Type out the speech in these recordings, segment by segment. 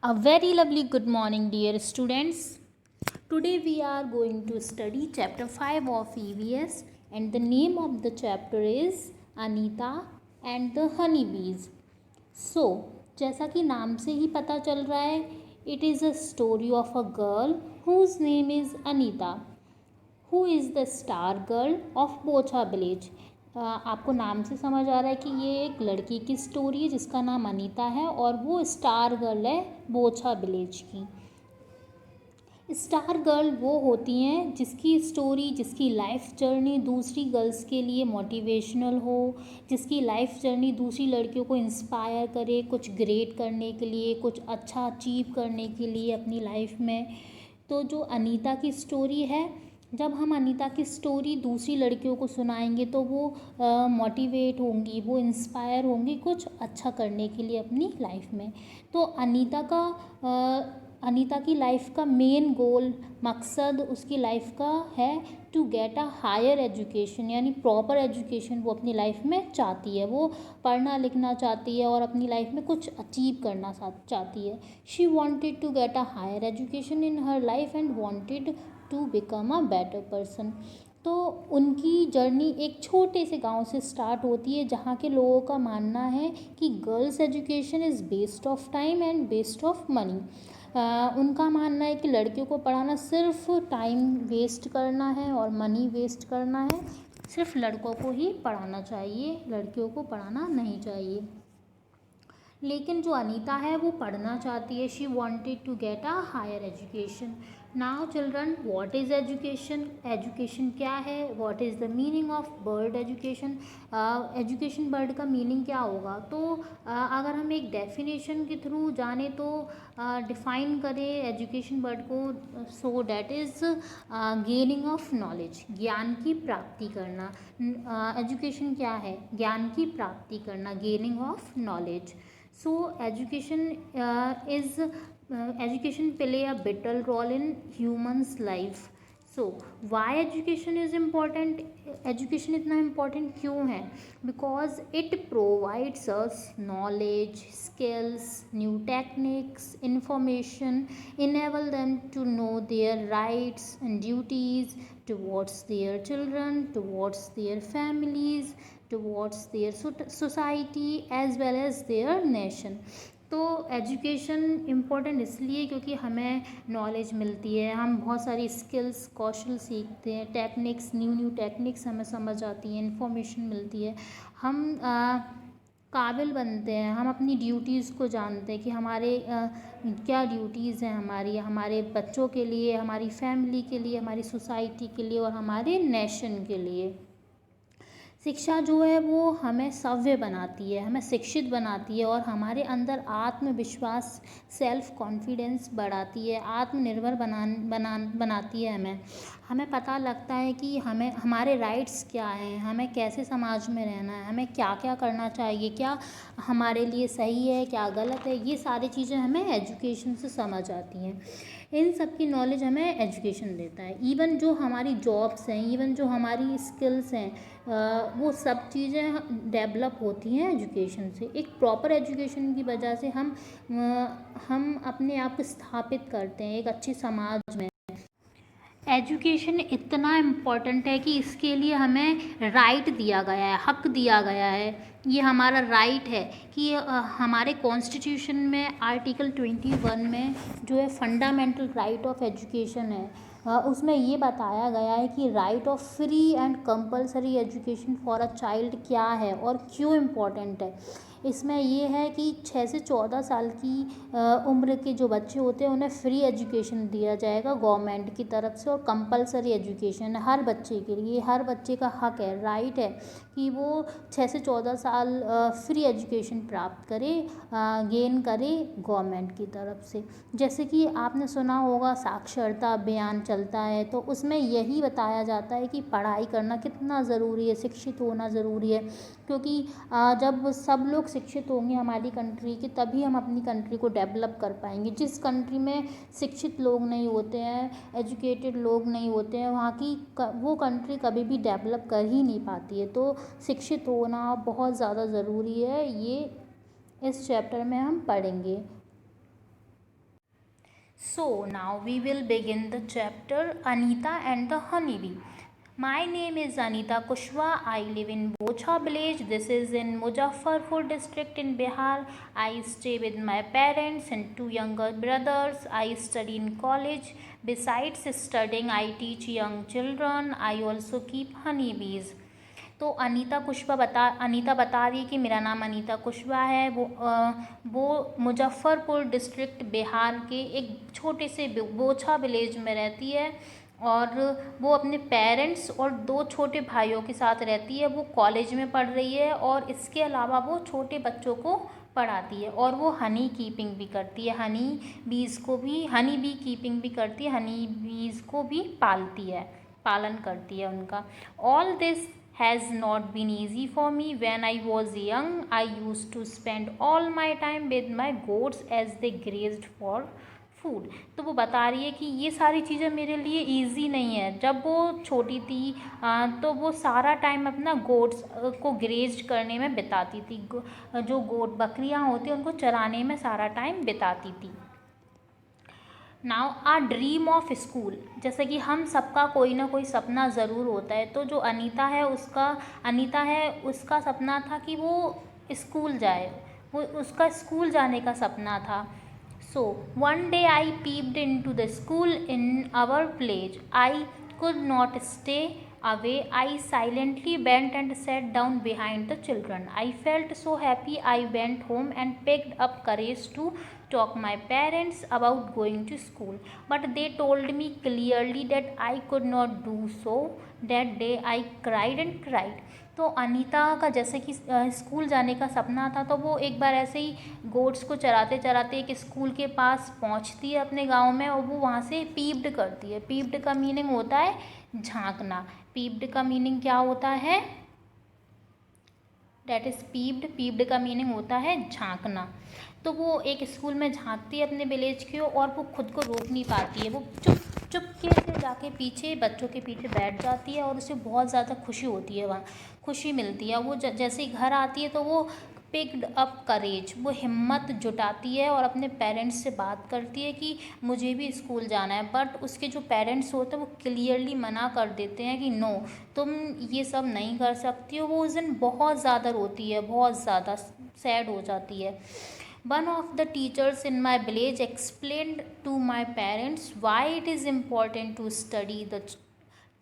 A very lovely good morning, dear students. Today we are going to study chapter 5 of EVS, and the name of the chapter is Anita and the Honeybees. So, जैसा कि नाम से ही पता चल रहा है, it is a story of a girl whose name is Anita, who is the star girl of Bocha village. आपको नाम से समझ आ रहा है कि ये एक लड़की की स्टोरी है जिसका नाम अनीता है और वो स्टार गर्ल है बोछा विलेज की. स्टार गर्ल वो होती हैं जिसकी स्टोरी, जिसकी लाइफ जर्नी दूसरी गर्ल्स के लिए मोटिवेशनल हो, जिसकी लाइफ जर्नी दूसरी लड़कियों को इंस्पायर करे कुछ ग्रेट करने के लिए, कुछ अच्छा अचीव करने के लिए अपनी लाइफ में. तो जो अनीता की स्टोरी है, जब हम अनीता की स्टोरी दूसरी लड़कियों को सुनाएंगे तो वो मोटिवेट होंगी, वो इंस्पायर होंगी कुछ अच्छा करने के लिए अपनी लाइफ में. तो अनीता की लाइफ का मेन गोल, मकसद उसकी लाइफ का है to get a higher education, यानी प्रॉपर एजुकेशन वो अपनी लाइफ में चाहती है. वो पढ़ना लिखना चाहती है और अपनी लाइफ में कुछ अचीव करना चाहती है. She wanted to get a higher education in her life and wanted to become a better person. तो उनकी जर्नी एक छोटे से गांव से स्टार्ट होती है जहाँ के लोगों का मानना है कि girls education is waste of time and waste of money. उनका मानना है कि लड़कियों को पढ़ाना सिर्फ टाइम वेस्ट करना है और मनी वेस्ट करना है. सिर्फ लड़कों को ही पढ़ाना चाहिए, लड़कियों को पढ़ाना नहीं चाहिए. लेकिन जो अनीता है वो पढ़ना चाहती है. She wanted to get a higher education. Now children, what is education? Education क्या है? What is the meaning of word education? Education word का मीनिंग क्या होगा? तो अगर हम एक डेफिनेशन के थ्रू जाने तो डिफ़ाइन करें एजुकेशन वर्ड को, so that is gaining of knowledge, ज्ञान की प्राप्ति करना. एजुकेशन क्या है? ज्ञान की प्राप्ति करना, gaining of knowledge. So education play a vital role in humans life. So why education is important? Education इतना important क्यों है? Because it provides us knowledge, skills, new techniques, information, enable them to know their rights and duties towards their children, towards their families, towards their society as well as their nation. तो education important इसलिए क्योंकि हमें knowledge मिलती है, हम बहुत सारी skills, कौशल सीखते हैं, टेक्निक्स, न्यू टेक्निक्स हमें समझ आती हैं, इन्फॉर्मेशन मिलती है, हम काबिल बनते हैं, हम अपनी ड्यूटीज़ को जानते हैं कि हमारे क्या ड्यूटीज़ हैं हमारे बच्चों के लिए, हमारी फैमिली के लिए, हमारी सोसाइटी के लिए और हमारे नेशन के लिए. शिक्षा जो है वो हमें सभ्य बनाती है, हमें शिक्षित बनाती है और हमारे अंदर आत्मविश्वास, सेल्फ कॉन्फिडेंस बढ़ाती है, आत्मनिर्भर बनाती है. हमें पता लगता है कि हमें हमारे राइट्स क्या हैं, हमें कैसे समाज में रहना है, हमें क्या क्या करना चाहिए, क्या हमारे लिए सही है, क्या गलत है. ये सारी चीज़ें हमें एजुकेशन से समझ आती हैं. इन सब की नॉलेज हमें एजुकेशन देता है. इवन जो हमारी जॉब्स हैं, इवन जो हमारी स्किल्स हैं, वो सब चीज़ें डेवलप होती हैं एजुकेशन से. एक प्रॉपर एजुकेशन की वजह से हम अपने आप को स्थापित करते हैं एक अच्छी समाज में. एजुकेशन इतना इम्पॉर्टेंट है कि इसके लिए हमें राइट दिया गया है, हक दिया गया है. ये हमारा राइट है कि हमारे कॉन्स्टिट्यूशन में आर्टिकल 21 में जो है फंडामेंटल राइट ऑफ एजुकेशन है, उसमें ये बताया गया है कि right of free and compulsory education for a child क्या है और क्यों इम्पॉर्टेंट है. इसमें ये है कि 6 से 14 साल की उम्र के जो बच्चे होते हैं उन्हें फ्री एजुकेशन दिया जाएगा गवर्नमेंट की तरफ से, और कंपलसरी एजुकेशन हर बच्चे के लिए, हर बच्चे का हक है, राइट है कि वो 6 से 14 साल फ्री एजुकेशन प्राप्त करे, गेन करे गवर्नमेंट की तरफ से. जैसे कि आपने सुना होगा साक्षरता अभियान चलता है, तो उसमें यही बताया जाता है कि पढ़ाई करना कितना ज़रूरी है, शिक्षित होना ज़रूरी है. क्योंकि जब सब लोग शिक्षित होंगे हमारी कंट्री के, तभी हम अपनी कंट्री को डेवलप कर पाएंगे. जिस कंट्री में शिक्षित लोग नहीं होते हैं, एजुकेटेड लोग नहीं होते हैं, वहाँ की वो कंट्री कभी भी डेवलप कर ही नहीं पाती है. तो शिक्षित होना बहुत ज़्यादा ज़रूरी है. ये इस चैप्टर में हम पढ़ेंगे. So now we will begin the chapter Anita and the Honeybee. My name is Anita Kushwa. I live in Bocha village. This is in Muzaffarpur district in Bihar. I stay with my parents and two younger brothers. I study in college. Besides studying, I teach young children. I also keep honeybees. तो अनीता बता रही है कि मेरा नाम अनीता कुशवाहा है। वो Muzaffarpur district Bihar के एक छोटे से बोछा विलेज में रहती है और वो अपने पेरेंट्स और दो छोटे भाइयों के साथ रहती है। वो कॉलेज में पढ़ रही है और इसके अलावा वो छोटे बच्चों को पढ़ाती है और वो हनी कीपिंग भी करती है। हनी बी कीपिंग भी करती है, हनी बीज को भी पालन करती है उनका। All this has not been easy for me. When I was young, I used to spend all my time with my goats as they grazed for food. तो वो बता रही है कि ये सारी चीज़ें मेरे लिए ईजी नहीं है। जब वो छोटी थी तो वो सारा टाइम अपना गोट्स को ग्रेज करने में बिताती थी। जो गोट बकरियां होती हैं उनको चराने में सारा टाइम बिताती थी। Now a dream of school, जैसे कि हम सबका कोई ना कोई सपना ज़रूर होता है। तो जो अनीता है उसका सपना था कि वो स्कूल जाए, वो उसका स्कूल जाने का सपना था। So one day I peeped in to the school in our village. I could not stay away. I silently bent and sat down behind the children. I felt so happy. I went home and picked up courage to talk my parents about going to school. But they told me clearly that I could not do so. That day I cried and cried. तो अनीता का जैसे कि school जाने का सपना था, तो वो एक बार ऐसे ही गोट्स को चराते चराते एक स्कूल के पास पहुंचती है अपने गांव में और वो वहाँ से पीप्ड करती है। पीप्ड का मीनिंग होता है झांकना। पीप्ड का मीनिंग क्या होता है? डेट इज़ पीप्ड का मीनिंग होता है झांकना। तो वो एक स्कूल में झांकती है अपने विलेज की और वो खुद को रोक नहीं पाती है। वो चुपके से जाके पीछे बच्चों के पीछे बैठ जाती है और उसे बहुत ज़्यादा खुशी होती है, वहाँ खुशी मिलती है। वो जैसे ही घर आती है तो वो पिक्ड अप करेज, वो हिम्मत जुटाती है और अपने पेरेंट्स से बात करती है कि मुझे भी स्कूल जाना है। बट उसके जो पेरेंट्स होते हैं वो क्लियरली मना कर देते हैं कि नो, तुम ये सब नहीं कर सकती हो। वो उस दिन बहुत ज़्यादा रोती है, बहुत ज़्यादा सैड हो जाती है। One of the teachers in my village explained to my parents why it is important to study. The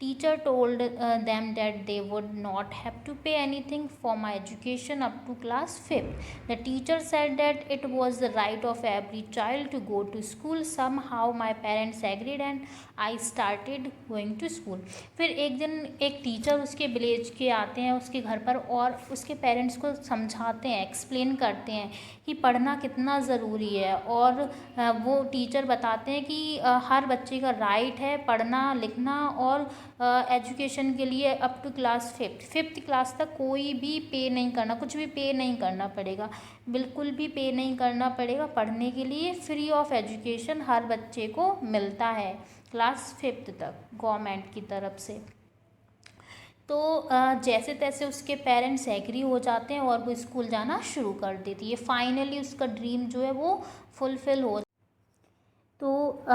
teacher told them that they would not have to pay anything for my education up to class 5th. The teacher said that it was the right of every child to go to school. Somehow my parents agreed and I started going to school. फिर एक दिन एक teacher उसके village के आते हैं उसके घर पर और उसके पेरेंट्स को समझाते हैं, एक्सप्लेन करते हैं कि पढ़ना कितना ज़रूरी है। और वो टीचर बताते हैं कि हर बच्चे का राइट है पढ़ना लिखना और एजुकेशन के लिए up to class 5th class तक कोई भी पे नहीं करना, कुछ भी पे नहीं करना पड़ेगा, बिल्कुल भी पे नहीं करना पड़ेगा। पढ़ने के लिए फ्री ऑफ एजुकेशन हर बच्चे को मिलता है क्लास 5th तक गवर्नमेंट की तरफ से। तो जैसे तैसे उसके पेरेंट्स एग्री हो जाते हैं और वो स्कूल जाना शुरू कर देती है। फाइनली उसका ड्रीम जो है वो फुलफ़िल हो। तो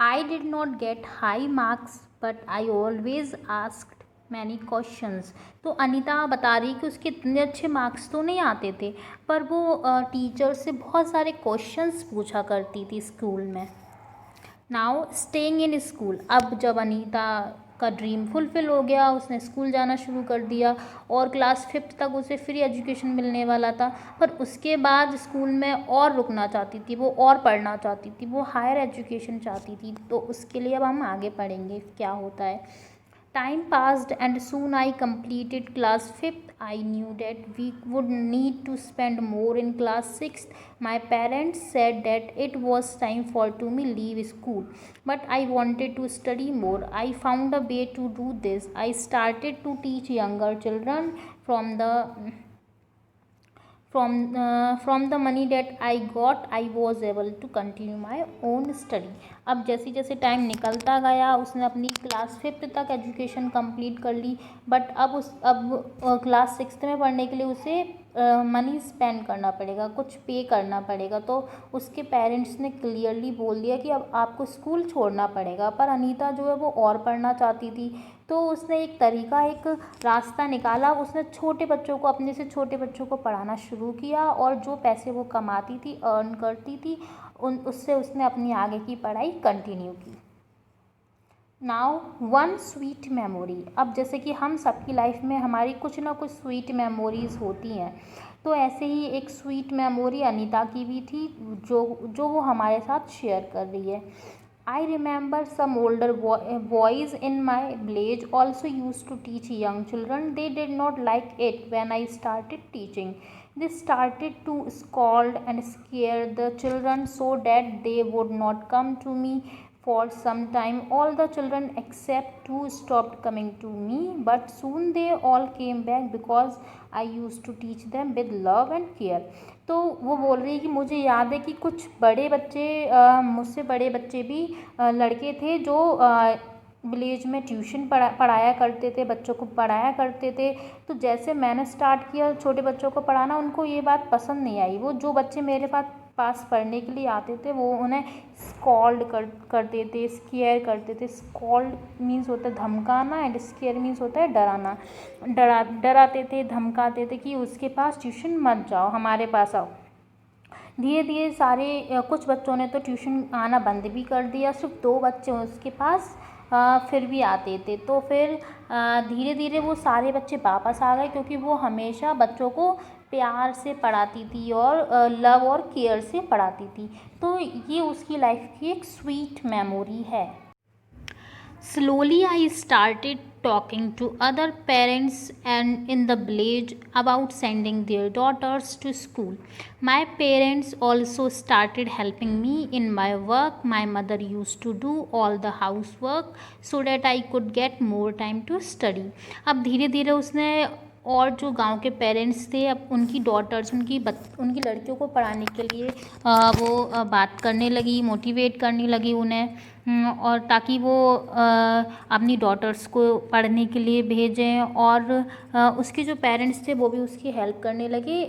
आई did not get high marks but I always asked many questions. तो अनीता बता रही कि उसके इतने अच्छे मार्क्स तो नहीं आते थे पर वो टीचर से बहुत सारे क्वेश्चंस पूछा करती थी स्कूल में। नाउ स्टेइंग इन स्कूल, अब जब अनीता का ड्रीम फुलफ़िल हो गया, उसने स्कूल जाना शुरू कर दिया और क्लास 5th तक उसे फ्री एजुकेशन मिलने वाला था। पर उसके बाद स्कूल में और रुकना चाहती थी, वो और पढ़ना चाहती थी, वो हायर एजुकेशन चाहती थी। तो उसके लिए अब हम आगे पढ़ेंगे क्या होता है। Time passed and soon I completed class 5th. I knew that we would need to spend more in class 6th. My parents said that it was time for me to leave school, but I wanted to study more. I found a way to do this. I started to teach younger children from the money that I got I was able to continue my own study. अब जैसे जैसे time निकलता गया उसने अपनी class 5th तक education complete कर ली, but अब क्लास 6th में पढ़ने के लिए उसे मनी स्पेंड करना पड़ेगा, कुछ पे करना पड़ेगा। तो उसके पेरेंट्स ने क्लियरली बोल दिया कि अब आपको स्कूल छोड़ना पड़ेगा। पर अनीता जो है वो और पढ़ना चाहती थी, तो उसने एक तरीका, एक रास्ता निकाला। उसने छोटे बच्चों को, अपने से छोटे बच्चों को पढ़ाना शुरू किया और जो पैसे वो कमाती थी, अर्न करती थी, उससे उसने अपनी आगे की पढ़ाई कंटिन्यू की। Now one sweet memory. अब जैसे कि हम सबकी लाइफ में हमारी कुछ ना कुछ स्वीट मेमोरीज होती हैं, तो ऐसे ही एक स्वीट मेमोरी अनीता की भी थी जो वो हमारे साथ शेयर कर रही है। I remember some older boys in my village also use to teach young children. They did not like it when I started teaching. They started to scold and scare the children so that they would not come to me for some time. All the children except two stopped coming to me, but soon they all came back because I used to teach them with love and care. तो वो बोल रही है कि मुझे याद है कि कुछ बड़े बच्चे, मुझसे बड़े बच्चे भी लड़के थे जो विलेज में ट्यूशन पढ़ाया करते थे, बच्चों को पढ़ाया करते थे। तो जैसे मैंने स्टार्ट किया छोटे बच्चों को पढ़ाना, उनको ये बात पसंद नहीं आई। वो जो बच्चे मेरे पास पढ़ने के लिए आते थे वो उन्हें स्कॉल्ड करते थे, स्केयर करते थे। स्कॉल्ड मीन्स होता है धमकाना एंड स्केयर मीन्स होता है डराना। डराते थे, धमकाते थे कि उसके पास ट्यूशन मत जाओ, हमारे पास आओ। धीरे धीरे कुछ बच्चों ने तो ट्यूशन आना बंद भी कर दिया, सिर्फ 2 बच्चे उसके पास फिर भी आते थे। तो फिर धीरे धीरे वो सारे बच्चे वापस आ गए, क्योंकि वो हमेशा बच्चों को प्यार से पढ़ाती थी और लव और केयर से पढ़ाती थी। तो ये उसकी लाइफ की एक स्वीट मेमोरी है। Slowly I started talking to other parents and in the village about sending their daughters to school. My parents also started helping me in my work. My mother used to do all the housework so that I could get more time to study. अब धीरे धीरे उसने और जो गांव के parents थे, अब उनकी डॉटर्स, उनकी लड़कियों को पढ़ाने के लिए वो बात करने लगी, मोटिवेट करने लगी उन्हें, और ताकि वो अपनी डॉटर्स को पढ़ने के लिए भेजें। और उसके जो पेरेंट्स थे वो भी उसकी हेल्प करने लगे।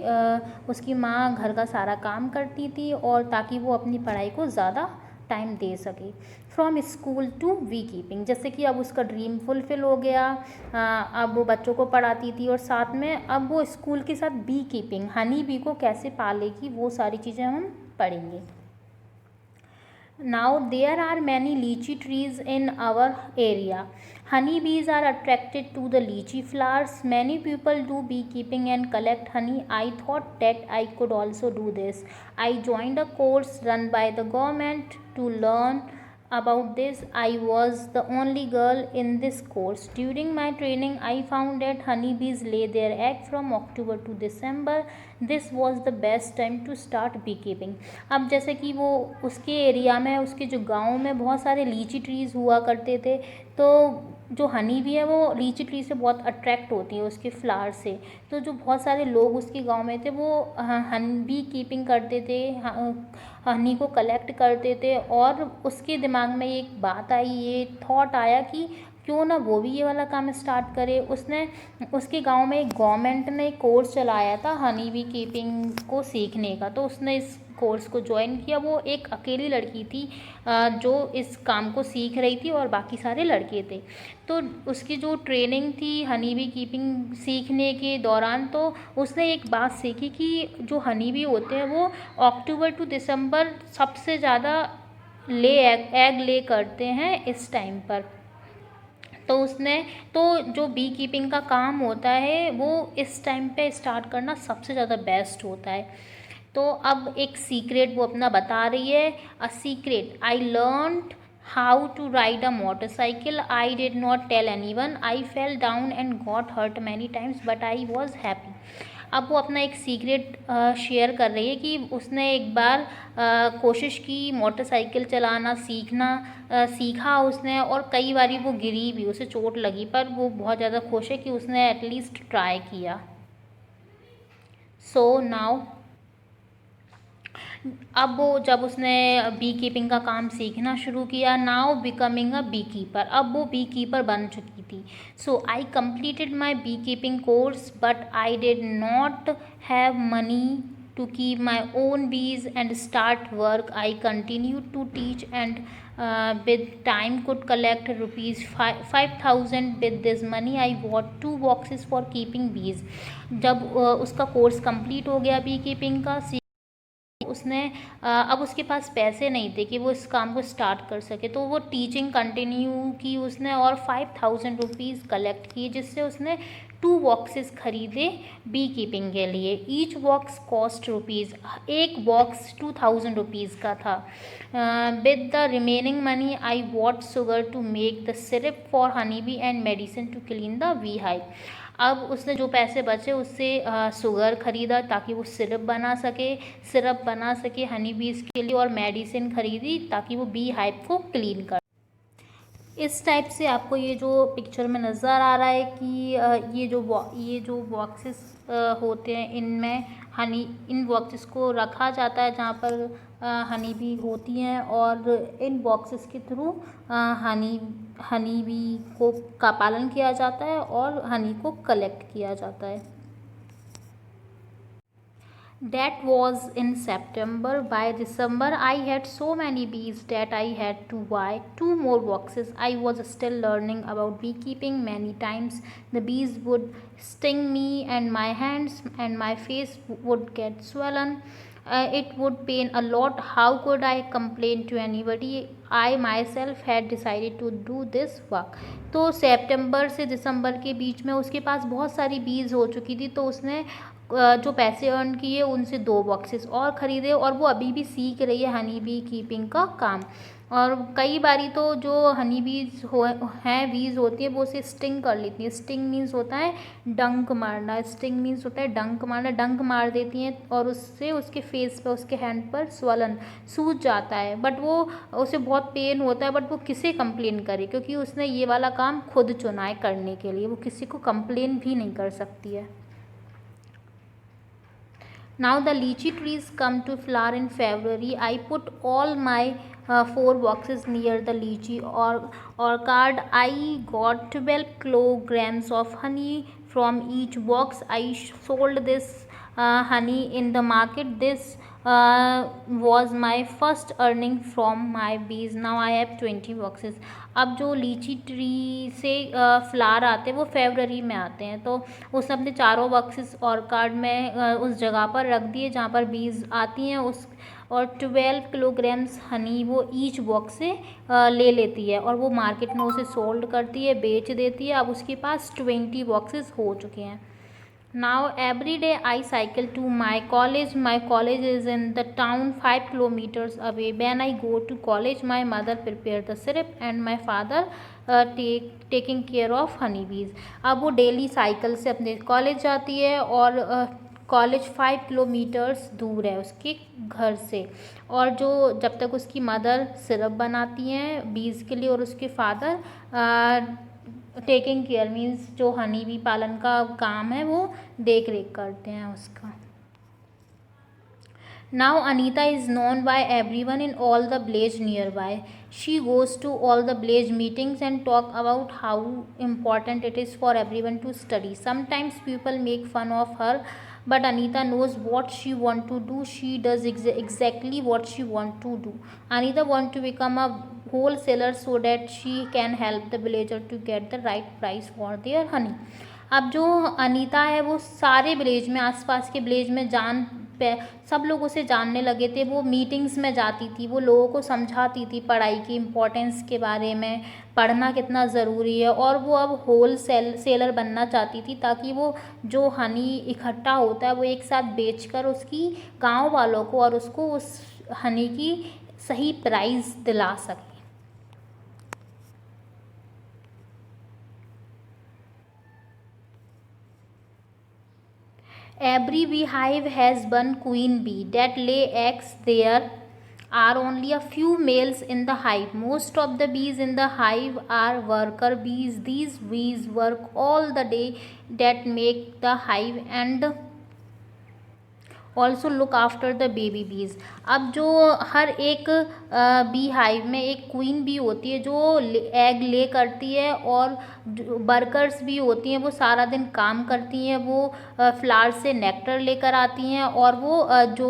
उसकी माँ घर का सारा काम करती थी और ताकि वो अपनी पढ़ाई को ज़्यादा टाइम दे सके। From school to bee keeping, जैसे कि अब उसका ड्रीम फुलफिल हो गया। अब वो बच्चों को पढ़ाती थी और साथ में अब वो स्कूल के साथ बी कीपिंग, हनी बी को कैसे पालेगी, वो सारी चीज़ें हम पढ़ेंगे। Now there are many lychee trees in our area. Honey bees are attracted to the lychee flowers. Many people do beekeeping and collect honey. I thought that I could also do this. I joined a course run by the government to learn about this. I was the only girl in this course. During my training, I found that honeybees lay their egg from October to December. This was the best time to start beekeeping. अब जैसे कि वो उसके area में, उसके जो गांव में बहुत सारे लीची ट्रीज़ हुआ करते थे, तो जो हनी भी है वो लीची ट्री से बहुत अट्रैक्ट होती है, उसके फ्लावर से। तो जो बहुत सारे लोग उसके गांव में थे वो बी कीपिंग करते थे, हनी को कलेक्ट करते थे। और उसके दिमाग में एक बात आई, ये थॉट आया कि क्यों ना वो भी ये वाला काम स्टार्ट करे। उसके गांव में एक गवर्नमेंट ने कोर्स चलाया था हनी बी कीपिंग को सीखने का, तो उसने इस कोर्स को ज्वाइन किया। वो एक अकेली लड़की थी जो इस काम को सीख रही थी और बाकी सारे लड़के थे। तो उसकी जो ट्रेनिंग थी हनी बी कीपिंग सीखने के दौरान, तो उसने एक बात सीखी कि जो हनी बी होते हैं वो अक्टूबर टू दिसंबर सबसे ज़्यादा एग ले करते हैं इस टाइम पर। तो जो बी कीपिंग का काम होता है वो इस टाइम पे स्टार्ट करना सबसे ज़्यादा बेस्ट होता है। तो अब एक सीक्रेट वो अपना बता रही है। A secret, I learned how to ride a motorcycle. I did not tell anyone. I fell down and got hurt many times but I was happy. अब वो अपना एक सीक्रेट शेयर कर रही है कि उसने एक बार कोशिश की मोटरसाइकिल चलाना सीखा उसने, और कई बारी वो गिरी भी, उसे चोट लगी, पर वो बहुत ज़्यादा खुश है कि उसने एटलीस्ट ट्राई किया। सो नाउ अब वो जब उसने बी कीपिंग का काम सीखना शुरू किया, now becoming a bee keeper, अब वो बी कीपर बन चुकी थी. So I completed my bee keeping course but I did not have money to keep my own bees and start work. I continued to teach and with time could collect rupees 5,000. With this money I bought 2 boxes for keeping bees. जब उसका course complete हो गया B keeping का, उसने अब उसके पास पैसे नहीं थे कि वो इस काम को स्टार्ट कर सके, तो वो टीचिंग कंटिन्यू की उसने और 5,000 रुपीज़ कलेक्ट किए, जिससे उसने 2 बॉक्सेस खरीदे बी कीपिंग के लिए. ईच बॉक्स कॉस्ट रुपीज़, एक बॉक्स 2,000 रुपीज़ का था. With the remaining money I bought sugar to make the syrup for honey bee and medicine to clean the bee hive. अब उसने जो पैसे बचे उससे शुगर ख़रीदा ताकि वो सिरप बना सके हनी बीज के लिए, और मेडिसिन ख़रीदी ताकि वो बी हाइव को क्लीन कर. इस टाइप से आपको ये जो पिक्चर में नज़र आ रहा है कि ये जो बॉक्सेस होते हैं, इनमें इन बॉक्सेस को रखा जाता है जहाँ पर हनी बी होती हैं, और इन बॉक्सेस के थ्रू हनी बी का पालन किया जाता है और हनी को कलेक्ट किया जाता है. That was in September. By December, I had so many bees that I had to buy 2 more boxes. I was still learning about beekeeping. Many times the bees would sting me, and my hands and my face would get swollen. It would pain a lot. How could I complain to anybody? I myself had decided to do this work. तो सितंबर से दिसंबर के बीच में उसके पास बहुत सारी बीज हो चुकी थी, तो उसने जो पैसे अर्न किए उनसे 2 बॉक्सेस और ख़रीदे, और वो अभी भी सीख रही है हनी बी कीपिंग का काम. और कई बारी तो जो हनी बीज हैं बीज होती है वो उसे स्टिंग कर लेती हैं. स्टिंग मीन्स होता है डंक मारना, स्टिंग मीन्स होता है डंक मारना. डंक मार देती हैं और उससे उसके फेस पर, उसके हैंड पर स्वलन सूज जाता है, बट वो उसे बहुत पेन होता है, बट वो किसे कंप्लेन करे, क्योंकि उसने ये वाला काम खुद चुना है करने के लिए, वो किसी को कंप्लेन भी नहीं कर सकती है. Now the lychee trees come to flower in February. I put all my 4 boxes near the lychee orchard. I got 12 kilograms of honey from each box. I sold this honey in the market. This was my first earning from my bees. Now I have 20 boxes. अब जो लीची tree से flower आते हैं वो फरवरी में आते हैं, तो उसने अपने 4 बॉक्सेस ऑर्कार्ड में उस जगह पर रख दिए जहाँ पर बीज आती हैं, और 12 किलोग्राम्स हनी वो ईच बॉक्स से ले लेती है, और वो मार्केट में उसे सोल्ड करती है, बेच देती है. अब उसके पास 20 बॉक्सेस हो चुके हैं. Now every day I cycle to my college. My college is in the town 5 kilometers away. When I go to college, my mother prepare the syrup and my father taking care of honeybees. अब वो daily cycle से अपने college जाती है, और college 5 kilometres दूर है उसके घर से, और जो जब तक उसकी मदर सिरप बनाती हैं बीज के लिए, और उसके फादर टेकिंग केयर मीन्स जो हनी बी पालन का काम है वो देख रेख करते हैं उसका. Now Anita is known by everyone in all the village nearby. She goes to all the village meetings and talk about how important it is for everyone to study. Sometimes people make fun of her, but Anita knows what she want to do. She does exactly what she want to do. Anita want to become a wholesaler so that she can help the villager to get the right price for their honey. अब जो अनीता है वो सारे village में, आसपास के village में सब लोग उसे जानने लगे थे. वो मीटिंग्स में जाती थी, वो लोगों को समझाती थी पढ़ाई की इम्पोर्टेंस के बारे में, पढ़ना कितना ज़रूरी है, और वो अब सेलर बनना चाहती थी ताकि वो जो हनी इकट्ठा होता है वो एक साथ बेचकर उसकी गांव वालों को और उसको उस हनी की सही प्राइस दिला सके. Every beehive has one queen bee that lay eggs. There are only a few males in the hive. Most of the bees in the hive are worker bees. These bees work all the day that make the hive and also look after the baby बीज। अब जो हर एक B hive में एक queen B होती है जो egg lay करती है, और वर्कर्स भी होती हैं वो सारा दिन काम करती हैं, वो फ्लावर से नेक्टर लेकर आती हैं, और वो जो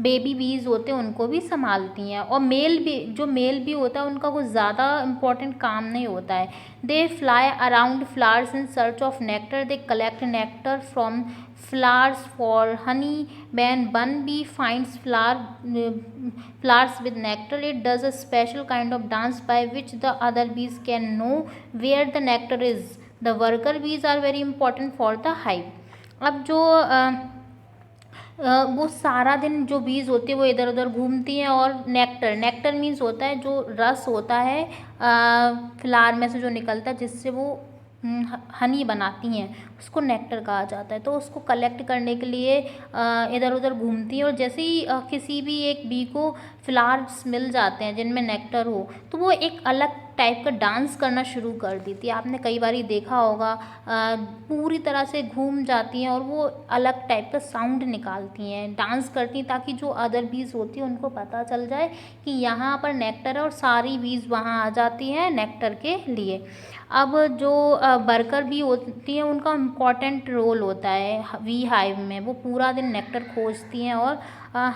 बेबी बीज होते हैं उनको भी संभालती हैं। और मेल भी, जो मेल भी होता है उनका कुछ ज़्यादा इम्पोर्टेंट काम नहीं होता है। They fly around flowers in search of nectar, they collect nectar from flowers for honey. When one bee finds flowers with nectar, it does a special kind of dance by which the other bees can know where the nectar is. The worker bees are very important for the hive. अब जो वो सारा दिन जो बीज होती है वो इधर उधर घूमती हैं, और नेक्टर, नेक्टर मीन्स होता है जो रस होता है फ्लावर में से जो निकलता है जिससे वो हनी बनाती हैं, उसको नेक्टर कहा जाता है। तो उसको कलेक्ट करने के लिए इधर उधर घूमती हैं, और जैसे ही किसी भी एक बी को फ्लावर्स मिल जाते हैं जिनमें नेक्टर हो, तो वो एक अलग टाइप का डांस करना शुरू कर देती है। आपने कई बार देखा होगा, पूरी तरह से घूम जाती हैं और वो अलग टाइप का साउंड निकालती हैं, डांस करती हैं, ताकि जो अदर बीज होती हैं उनको पता चल जाए कि यहाँ पर नेक्टर है, और सारी बीज वहाँ आ जाती हैं नेक्टर के लिए। अब जो वर्कर भी होती हैं उनका इम्पॉर्टेंट रोल होता है वी हाइव में, वो पूरा दिन नेक्टर खोजती हैं और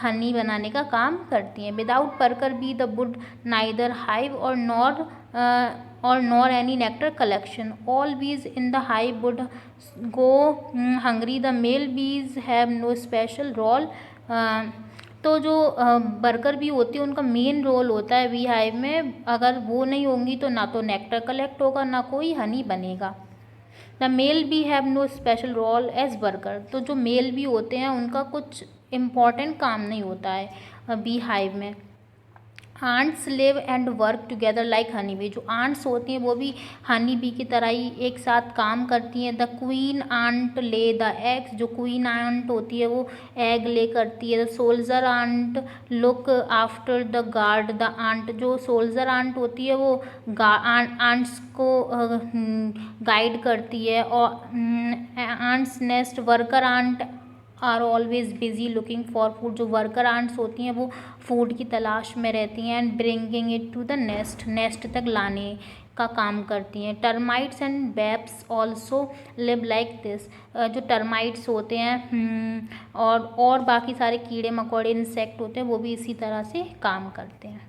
हनी बनाने का काम करती हैं। Without worker bee the would neither hive और nor any nectar collection. All bees in the hive would go hungry. The male bees have no special role. तो जो वर्कर भी होती है उनका मेन रोल होता है वी हाइव में, अगर वो नहीं होंगी तो ना तो नेक्टर कलेक्ट होगा ना कोई हनी बनेगा। The male bee have no special role as worker. तो जो मेल भी होते हैं उनका कुछ इम्पॉर्टेंट काम नहीं होता है बी हाइव में। Ants live and work together like honey bee. जो आंट्स होती हैं वो भी हनी बी की तरह ही एक साथ काम करती हैं। The queen ant lay the eggs. जो क्वीन आंट होती है वो एग ले करती है। The soldier ant look after the guard. The ant, जो सोल्जर आंट होती है वो आंट्स को गाइड करती है। और ants nest worker ant are always busy looking for food. जो वर्कर आंट्स होती हैं वो फूड की तलाश में रहती हैं, and bringing it to the nest, nest तक लाने का काम करती हैं। Termites and babes also live like this. जो टर्माइट्स होते हैं और बाकी सारे कीड़े मकोड़े इंसेक्ट होते हैं वो भी इसी तरह से काम करते हैं।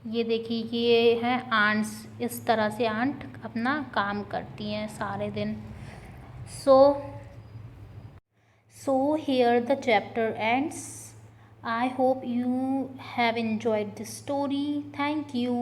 ये देखिए कि ये हैं आंट्स, इस तरह से आंट अपना काम करती हैं सारे दिन। So here the chapter ends. I hope you have enjoyed this story. Thank you.